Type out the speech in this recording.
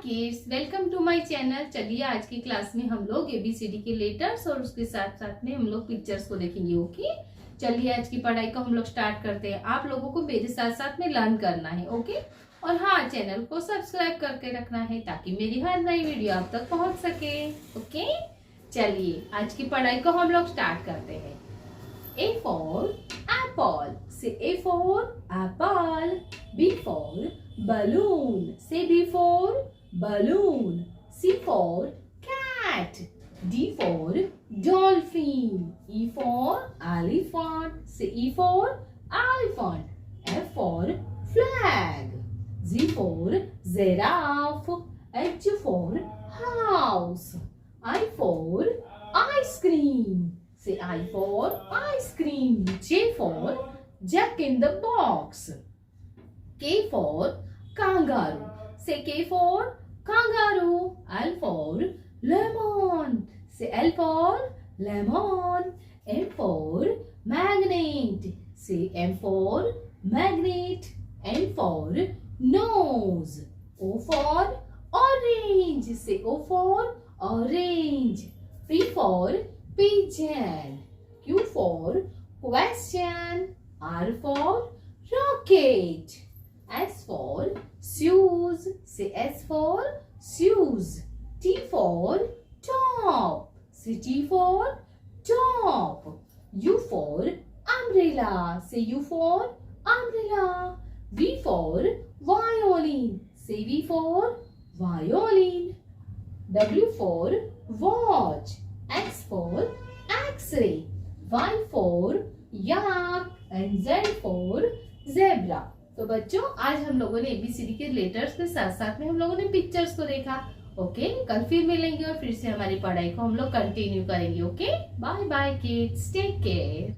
Kids, welcome to my channel. चलिए आज की क्लास में हम लोग एबीसीडी के लेटर्स और उसके साथ साथ में हम लोग पिक्चर्स को देखेंगे। ओके, चलिए आज की पढ़ाई को हम लोग स्टार्ट करते हैं। आप लोगों को मेरे साथ साथ में लर्न करना है। ओके, और हाँ, चैनल को सब्सक्राइब करके रखना है ताकि मेरी हर नई वीडियो आप तक पहुंच सके। ओके, चलिए आज की पढ़ाई को हम लोग स्टार्ट करते हैं। A for apple, say A for apple. B for balloon, say B for balloon. C for cat. D for dolphin. E for elephant, say E for elephant. F for flag. G for giraffe. H for house. I for ice cream. Say I for ice cream. J for Jack in the box. K for kangaroo. Say K for kangaroo. L for lemon. Say L for lemon. M for magnet. Say M for magnet. N for nose. O for orange. Say O for orange. P for pigeon. Q for question. R for rocket. S for shoes. Say S for shoes. T for top. Say T for top. U for umbrella. Say U for umbrella. V for violin. Say V for violin. W for watch. X for X-ray. Y for yak and Z for zebra. तो बच्चों, आज हम लोगों ने ABCD के letters के साथ साथ में हम लोगों ने पिक्चर्स को देखा। ओके, कल फिर मिलेंगे और फिर से हमारी पढ़ाई को हम लोग कंटिन्यू करेंगे। Okay, bye bye kids, take care.